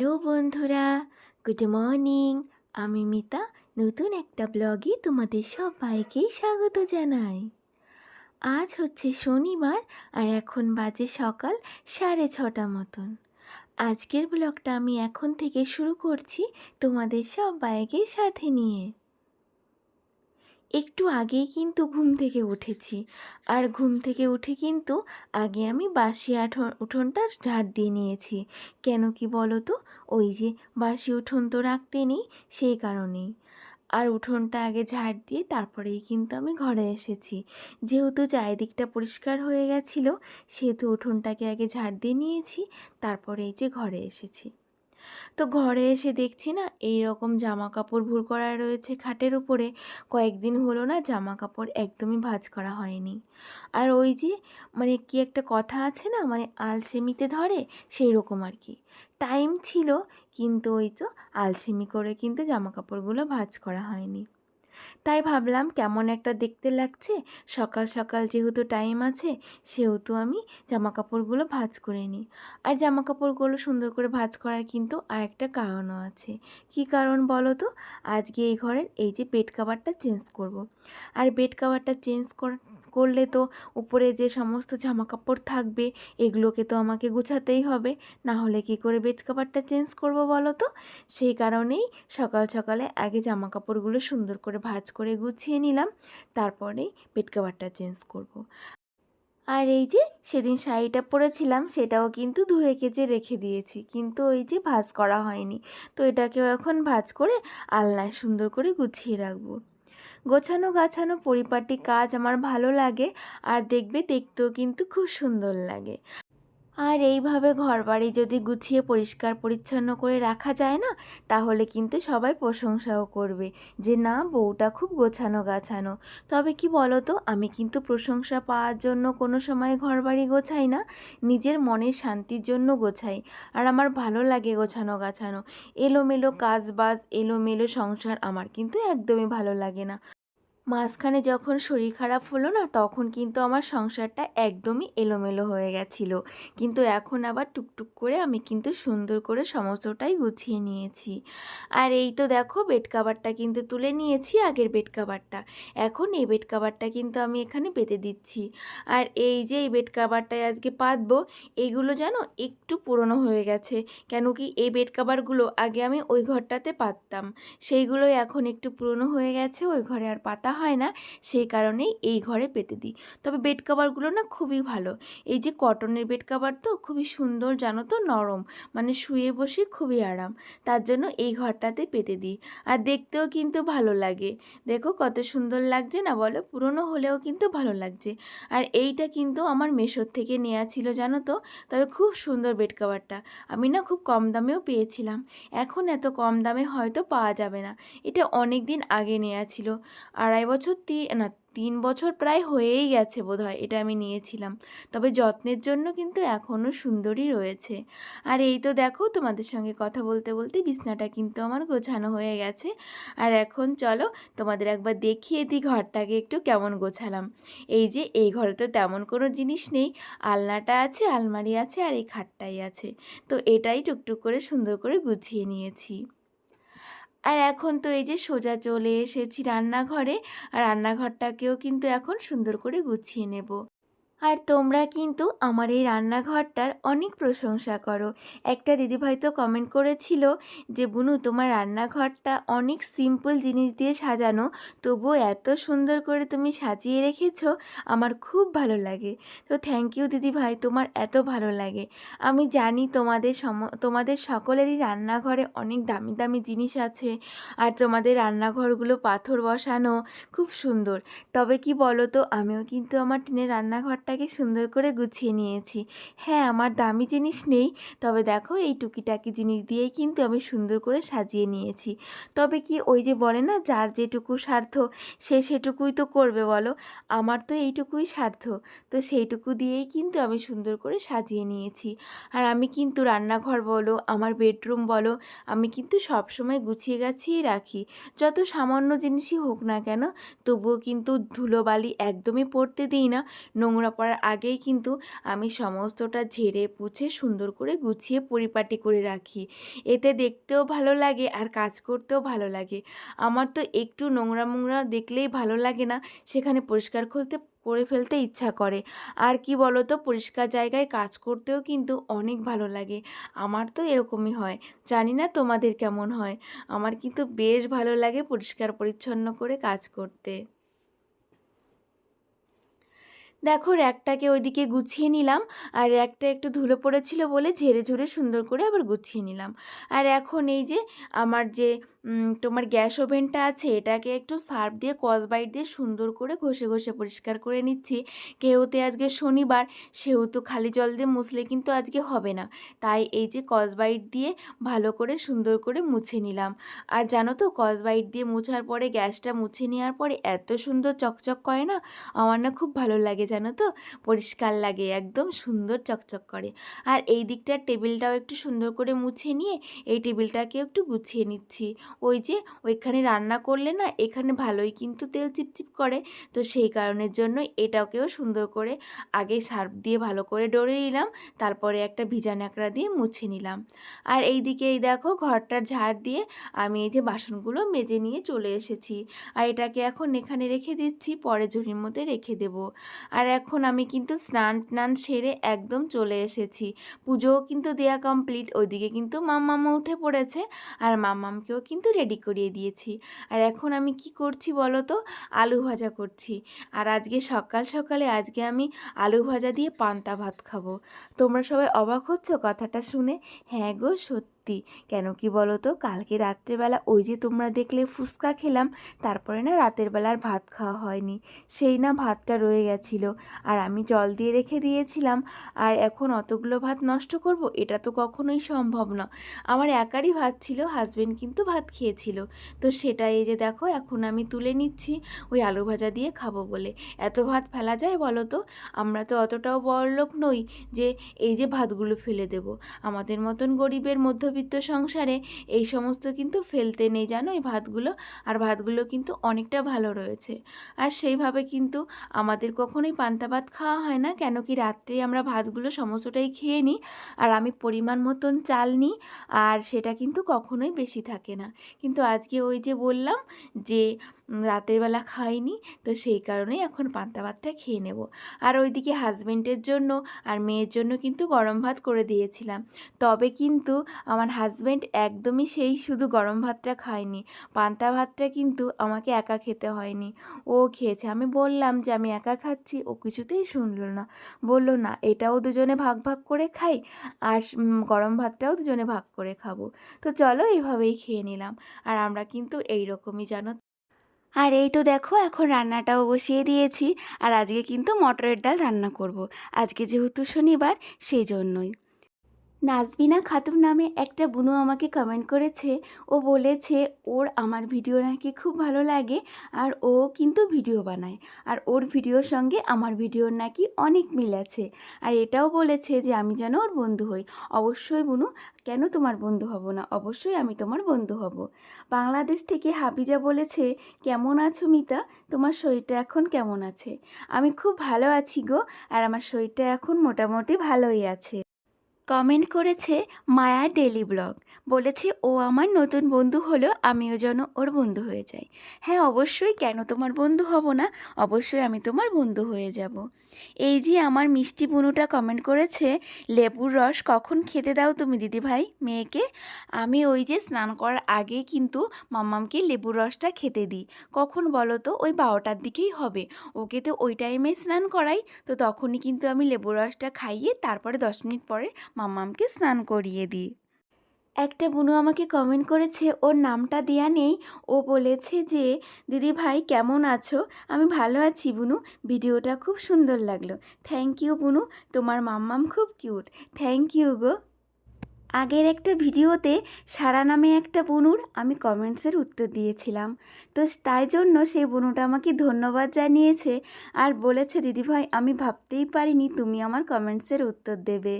Hello বন্ধুরা, good morning. আমি মিতা নতুন একটা ব্লগে তোমাদের সবাইকে স্বাগত জানাই। আজ হচ্ছে শনিবার আর এখন বাজে সকাল 6:30 মতন। আজকের ব্লগটা আমি এখন থেকে শুরু করছি তোমাদের সবাইকে সাথে নিয়ে। একটু আগেই কিন্তু ঘুম থেকে উঠেছি, আর ঘুম থেকে উঠে কিন্তু আগে আমি বাসি উঠোনটা ঝাড় দিয়ে নিয়েছি। কেন কি বলো তো, ওই যে বাসি উঠোন তো রাখতে নেই, সেই কারণেই। আর উঠোনটা আগে ঝাড় দিয়ে তারপরেই কিন্তু আমি ঘরে এসেছি। যেহেতু চারিদিকটা পরিষ্কার হয়ে গেছিলো, সেহেতু উঠোনটাকে আগে ঝাড় দিয়ে নিয়েছি, তারপরে এই যে ঘরে এসেছি। তো ঘরে এসে দেখছি না এই রকম জামা কাপড় ভুর করা রয়েছে খাটের উপরে। কয়েকদিন হলো না জামা কাপড় একদমই ভাঁজ করা হয়নি। আর ওই যে কি একটা কথা আছে না, আলসেমিতে ধরে, সেই রকম আর কি। টাইম ছিল, কিন্তু ওই তো আলসেমি করে কিন্তু জামা কাপড়গুলো ভাঁজ করা হয়নি। তাই ভাবলাম কেমন একটা দেখতে লাগছে, সকাল সকাল যেহেতু টাইম আছে, সেহেতু আমি জামা কাপড়গুলো ভাঁজ করে নিই। আর জামা কাপড়গুলো সুন্দর করে ভাঁজ করার কিন্তু আর একটা কারণও আছে। কি কারণ বলো তো? আজকে এই ঘরের এই যে বেড কাভারটা চেঞ্জ করব। আর বেড কাভারটা চেঞ্জ করলে তো উপরে যে সমস্ত জামা কাপড় থাকবে, এগুলোকে তো আমাকে গুছাতেই হবে, না হলে কি করে বেড কাভারটা চেঞ্জ করব বলো তো? সেই কারণেই সকাল সকালে আগে জামা কাপড়গুলো সুন্দর করে ভাঁজ করে গুছিয়ে নিলাম, তারপরেই বেড কাভারটা চেঞ্জ করব। আর এই যে সেদিন শাড়িটা পরেছিলাম, সেটাও কিন্তু ধুয়ে কেচে রেখে দিয়েছি, কিন্তু ওই যে ভাঁজ করা হয়নি। তো এটাকেও এখন ভাঁজ করে আলনায় সুন্দর করে গুছিয়ে রাখবো। গোছানো গাছানো পরিপাটি কাজ আমার ভালো লাগে, আর দেখতেও কিন্তু খুব সুন্দর লাগে। আর এইভাবে ঘরবাড়ি যদি গুছিয়ে পরিষ্কার পরিচ্ছন্ন করে রাখা যায় না, তাহলে কিন্তু সবাই প্রশংসাও করবে যে না, বউটা খুব গোছানো গাছানো। তবে কি বলো তো, আমি কিন্তু প্রশংসা পাওয়ার জন্য কোনো সময় ঘরবাড়ি গোছাই না, নিজের মনের শান্তির জন্য গোছাই। আর আমার ভালো লাগে গোছানো গাছানো। এলোমেলো কাজবাজ, এলোমেলো সংসার আমার কিন্তু একদমই ভালো লাগে না। মাঝখানে যখন শরীর খারাপ হলো না, তখন কিন্তু আমার সংসারটা একদমই এলোমেলো হয়ে গেছিলো, কিন্তু এখন আবার টুকটুক করে আমি কিন্তু সুন্দর করে সমস্তটাই গুছিয়ে নিয়েছি। আর এই তো দেখো, বেড কাভারটা কিন্তু তুলে নিয়েছি, আগের বেড কাভারটা। এখন এই বেড কাভারটা কিন্তু আমি এখানে পেতে দিচ্ছি। আর এই যে এই বেড কাভারটায় আজকে পাতবো, এইগুলো যেন একটু পুরনো হয়ে গেছে। কেন কি, এই বেড কাভারগুলো আগে আমি ওই ঘরটাতে পাততাম, সেইগুলোই এখন একটু পুরনো হয়ে গেছে, ওই ঘরে আর পাতা হয় না, সেই কারণেই এই ঘরে পেতে দিই। তবে বেড কাভারগুলো না খুবই ভালো। এই যে কটনের বেড কাভার তো খুবই সুন্দর, জানো তো, নরম, শুয়ে বসে খুবই আরাম। তার জন্য এই ঘরটাতে পেতে দিই। আর দেখতেও কিন্তু ভালো লাগে। দেখো কত সুন্দর লাগছে না বলো? পুরনো হলেও কিন্তু ভালো লাগছে। আর এইটা কিন্তু আমার মেশোর থেকে নেওয়া ছিল, জানো তো। তবে খুব সুন্দর বেড কাভারটা, আমি না খুব কম দামেও পেয়েছিলাম। এখন এত কম দামে হয়তো পাওয়া যাবে না। এটা অনেক দিন আগে নেওয়া ছিল, 2.5 বছর 3 বছর প্রায় হয়েই গেছে বোধহয় এটা আমি নিয়েছিলাম। তবে যত্নের জন্য কিন্তু এখনও সুন্দরই রয়েছে। আর এই তো দেখো, তোমাদের সঙ্গে কথা বলতে বলতে বিছনাটা কিন্তু আমার গোছানো হয়ে গেছে। আর এখন চলো তোমাদের একবার দেখিয়ে দিই ঘরটাকে একটু কেমন গোছালাম। এই যে এই ঘরে তো তেমন কোনো জিনিস নেই, আলনাটা আছে, আলমারি আছে, আর এই খাটটাই আছে। তো এটাই টুকটুক করে সুন্দর করে গুছিয়ে নিয়েছি। আর এখন তো এই যে সোজা চলে এসেছি রান্নাঘরে, আর রান্নাঘরটাকেও কিন্তু এখন সুন্দর করে গুছিয়ে নেব। আর তোমরা কিন্তু আমার এই রান্নাঘরটার অনেক প্রশংসা করো। একটা দিদিভাই তো কমেন্ট করেছিল যে বুনু, তোমার রান্নাঘরটা অনেক সিম্পল জিনিস দিয়ে সাজানো, তবুও এত সুন্দর করে তুমি সাজিয়ে রেখেছো, আমার খুব ভালো লাগে। তো থ্যাংক ইউ দিদিভাই, তোমার এত ভালো লাগে। আমি জানি তোমাদের সকলেরই রান্নাঘরে অনেক দামি দামি জিনিস আছে, আর তোমাদের রান্নাঘরগুলো পাথর বসানো, খুব সুন্দর। তবে কি বলো তো, আমিও কিন্তু আমার টিনের রান্নাঘরটাকে সুন্দর করে গুছিয়ে নিয়েছি। হ্যাঁ, আমার দামি জিনিস নেই, তবে দেখো এই টুকিটাকি জিনিস দিয়েই কিন্তু আমি সুন্দর করে সাজিয়ে নিয়েছি। তবে কি, ওই যে বলে না, যার যেটুকু স্বার্থ সে সেটুকুই তো করবে বলো। আমার তো এইটুকুই স্বার্থ, তো সেইটুকু দিয়েই কিন্তু আমি সুন্দর করে সাজিয়ে নিয়েছি। আর আমি কিন্তু রান্নাঘর বলো, আমার বেডরুম বলো, আমি কিন্তু সবসময় গুছিয়ে গাছিয়ে রাখি। যত সামান্য জিনিসই হোক না কেন, তবুও কিন্তু ধুলোবালি একদমই পড়তে দিই না, নোংরা করার আগেই কিন্তু আমি সমস্তটা ঝেড়ে পুছে সুন্দর করে গুছিয়ে পরিপাটি করে রাখি। এতে দেখতেও ভালো লাগে আর কাজ করতেও ভালো লাগে। আমার তো একটু নোংরা মোংরা দেখলেই ভালো লাগে না, সেখানে পরিষ্কার করে ফেলতে ইচ্ছা করে। আর কি বলো তো, পরিষ্কার জায়গায় কাজ করতেও কিন্তু অনেক ভালো লাগে। আমার তো এরকমই হয়, জানি না তোমাদের কেমন হয়। আমার কিন্তু বেশ ভালো লাগে পরিষ্কার পরিচ্ছন্ন করে কাজ করতে। দেখো র্যাকটাকে ওইদিকে গুছিয়ে নিলাম, আর র্যাকটা একটু ধুলো পড়েছিল বলে ঝেড়ে ঝুড়ে সুন্দর করে আবার গুছিয়ে নিলাম। আর এখন এই যে আমার যে তোমার গ্যাস ওভেনটা আছে, এটাকে একটু সার্ফ দিয়ে স্কচব্রাইট দিয়ে সুন্দর করে ঘষে ঘষে পরিষ্কার করে নিচ্ছি। কেউতে আজকে শনিবার, সেহেতু খালি জল দিয়ে মুছলে কিন্তু আজকে হবে না, তাই এই যে স্কচব্রাইট দিয়ে ভালো করে সুন্দর করে মুছে নিলাম। আর জানো তো, স্কচব্রাইট দিয়ে মোছার পরে গ্যাসটা মুছে নেওয়ার পরে এত সুন্দর চকচক করে না, আমার না খুব ভালো লাগে জানো তো, পরিষ্কার লাগে, একদম সুন্দর চকচক করে। আর এই দিকটার টেবিলটাও একটু সুন্দর করে মুছে নিয়ে এই টেবিলটাকেও একটু গুছিয়ে নিচ্ছি। ওই যে ওইখানে রান্না করলে না এখানে ভালোই কিন্তু তেল চিপচিপ করে, তো সেই কারণের জন্য এটাকেও সুন্দর করে আগে সার্ফ দিয়ে ভালো করে ডলে নিলাম, তারপরে একটা ভিজা ন্যাকড়া দিয়ে মুছে নিলাম। আর এই দিকে এই দেখো ঘরটার ঝাড় দিয়ে আমি এই যে বাসনগুলো মেজে নিয়ে চলে এসেছি। আর এটাকে এখন এখানে রেখে দিচ্ছি, পরে ঝুড়ির মধ্যে রেখে দেব। আর এখন আমি কিন্তু স্নান টান সেরে একদম চলে এসেছি, পুজোও কিন্তু দেয়া কমপ্লিট। ওইদিকে কিন্তু মাম্মামও উঠে পড়েছে, আর মাম্মামকেও কিন্তু রেডি করিয়ে দিয়েছি। আর এখন আমি কি করছি বলো তো, আলু ভাজা করছি। আর আজকে সকাল সকালে আজকে আমি আলু ভাজা দিয়ে পান্তা ভাত খাবো। তোমরা সবাই অবাক হচ্ছ কথাটা শুনে? হ্যাঁ গো সত্যি। কেন কি বলো তো, কালকে রাত্রেবেলা ওই যে তোমরা দেখলে ফুচকা খেলাম, তারপরে না রাতের বেলার ভাত খাওয়া হয়নি, সেই না ভাতটা রয়ে গেছিলো, আর আমি জল দিয়ে রেখে দিয়েছিলাম। আর এখন অতগুলো ভাত নষ্ট করব, এটা তো কখনোই সম্ভব না। আমার একারই ভাত ছিল, হাজবেন্ড কিন্তু ভাত খেয়েছিল, তো সেটাই এই যে দেখো এখন আমি তুলে নিচ্ছি ওই আলু ভাজা দিয়ে খাবো বলে। এত ভাত ফেলা যায় বলো তো? আমরা তো অতটাও বড়লোক নই যে এই যে ভাতগুলো ফেলে দেব। আমাদের মতন গরিবের মধ্যবিত্ত সংসারে এই সমস্ত কিন্তু ফেলতে নেই জানো এই ভাতগুলো। আর ভাতগুলো কিন্তু অনেকটা ভালো রয়েছে। আর সেইভাবে কিন্তু আমাদের কখনোই পান্তা ভাত খাওয়া হয় না, কেন কি রাত্রে আমরা ভাতগুলো সমস্তটাই খেয়ে নিই, আর আমি পরিমাণ মতন চাল নিই, আর সেটা কিন্তু কখনোই বেশি থাকে না। কিন্তু আজকে ওই যে বললাম যে রাতের বেলা খাইনি, তো সেই কারণেই এখন পান্তা ভাতটা খেয়ে নেব। আর ওইদিকে হাজবেন্ডের জন্য আর মেয়ের জন্য কিন্তু গরম ভাত করে দিয়েছিলাম, তবে কিন্তু আমার হাজবেন্ড একদমই সেই শুধু গরম ভাতটা খায়নি, পান্তা ভাতটা কিন্তু আমাকে একা খেতে হয়নি, ও খেয়েছে। আমি বললাম যে আমি একা খাচ্ছি, ও কিছুতেই শুনলো না, বললো না এটাও দুজনে ভাগ ভাগ করে খাই, আর গরম ভাতটাও দুজনে ভাগ করে খাবো। তো চলো এইভাবেই খেয়ে নিলাম। আর আমরা কিন্তু এইরকমই জানো। আর এই তো দেখো এখন রান্নাটাও বসিয়ে দিয়েছি, আর আজকে কিন্তু মটরের ডাল রান্না করব। আজকে যেহেতু শনিবার, সেই জন্যই। নাজবিনা খাতুন নামে একটা বুনু আমাকে কমেন্ট করেছে, ও বলেছে ওর আমার ভিডিও নাকি খুব ভালো লাগে, আর ও কিন্তু ভিডিও বানায়, আর ওর ভিডিওর সঙ্গে আমার ভিডিওর নাকি অনেক মিল আছে, আর এটাও বলেছে যে আমি যেন ওর বন্ধু হই। অবশ্যই বুনু, কেন তোমার বন্ধু হব না, অবশ্যই আমি তোমার বন্ধু হব। বাংলাদেশ থেকে হাবিজা বলেছে, কেমন আছো মিতা, তোমার শরীরটা এখন কেমন আছে? আমি খুব ভালো আছি গো, আর আমার শরীরটা এখন মোটামুটি ভালোই আছে। কমেন্ট করেছে মায়া ডেলি ব্লগ, বলেছে ও আমার নতুন বন্ধু হলো, আমিও যেন ওর বন্ধু হয়ে যাই। হ্যাঁ অবশ্যই, কেন তোমার বন্ধু হব না, অবশ্যই আমি তোমার বন্ধু হয়ে যাব। এই যে আমার মিষ্টি বুনুটা কমেন্ট করেছে, লেবুর রস কখন খেতে দাও তুমি দিদিভাই মেয়েকে? আমি ওই যে স্নান করার আগে কিন্তু মাম্মামকে লেবুর রসটা খেতে দিই। কখন বলো তো, ওই 12টার দিকেই হবে, ওকে তো ওই টাইমে স্নান করাই, তো তখনই কিন্তু আমি লেবুর রসটা খাইয়ে তারপরে 10 মিনিট পরে মাম্মামকে স্নান করিয়ে দিই। একটা বুনু আমাকে কমেন্ট করেছে, ওর নামটা দেয়া নেই, ও বলেছে যে দিদি ভাই কেমন আছো? আমি ভালো আছি বুনু, ভিডিওটা খুব সুন্দর লাগলো। থ্যাংক ইউ বুনু, তোমার মাম্মাম খুব কিউট। Thank you go. আগের একটা ভিডিওতে সারা নামে একটা বুনুর আমি কমেন্টসের উত্তর দিয়েছিলাম, তো তাই জন্য সেই বুনুটা আমাকে ধন্যবাদ জানিয়েছে আর বলেছে, দিদিভাই আমি ভাবতেই পারিনি তুমি আমার কমেন্টসের উত্তর দেবে।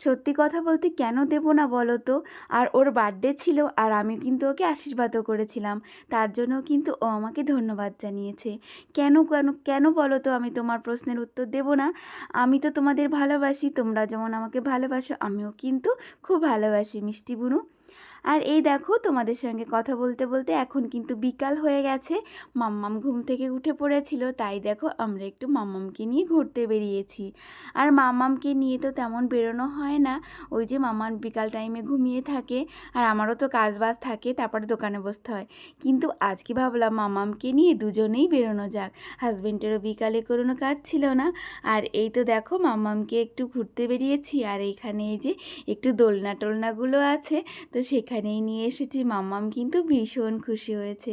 সত্যি কথা বলতে কেন দেবো না বলো তো। আর ওর বার্থডে ছিল আর আমি কিন্তু ওকে আশীর্বাদও করেছিলাম, তার জন্য কিন্তু ও আমাকে ধন্যবাদ জানিয়েছে। কেন কেন কেন বলো তো আমি তোমার প্রশ্নের উত্তর দেবো না? আমি তো তোমাদের ভালোবাসি, তোমরা যেমন আমাকে ভালোবাসো আমিও কিন্তু খুব ভালোবাসি মিষ্টি বুনু। আর এই দেখো তোমাদের সঙ্গে কথা বলতে বলতে এখন কিন্তু বিকাল হয়ে গেছে, মাম্মাম ঘুম থেকে উঠে পড়েছিল, তাই দেখো আমরা একটু মাম্মামকে নিয়ে ঘুরতে বেরিয়েছি। আর মাম্মামকে নিয়ে তো তেমন বেরোনো হয় না, ওই যে মাম্মাম বিকাল টাইমে ঘুমিয়ে থাকে আর আমারও তো কাজ বাজ থাকে, তারপরে দোকানে বসতে হয়। কিন্তু আজকে ভাবলাম মাম্মামকে নিয়ে দুজনেই বেরোনো যাক, হাজবেন্ডেরও বিকালে কোনো কাজ ছিল না। আর এই তো দেখো মাম্মামকে একটু ঘুরতে বেরিয়েছি, আর এইখানে এই যে একটু দোলনা টোলনাগুলো আছে, তো সেখানেই নিয়ে এসেছি। মাম্মাম কিন্তু ভীষণ খুশি হয়েছে।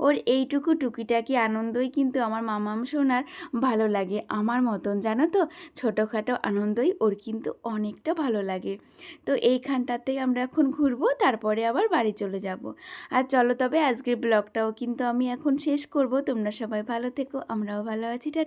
ওর এইটুকু টুকিটাকি আনন্দই কিন্তু আমার মাম্মাম সোনার ভালো লাগে, আমার মতন জানো তো, ছোটোখাটো আনন্দই ওর কিন্তু অনেকটা ভালো লাগে। তো এইখানটাতে আমরা এখন ঘুরবো, তারপরে আবার বাড়ি চলে যাব। আর চলো তবে আজকের ব্লগটাও কিন্তু আমি এখন শেষ করব। তোমরা সবাই ভালো থেকো, আমরাও ভালো আছি। টাটা।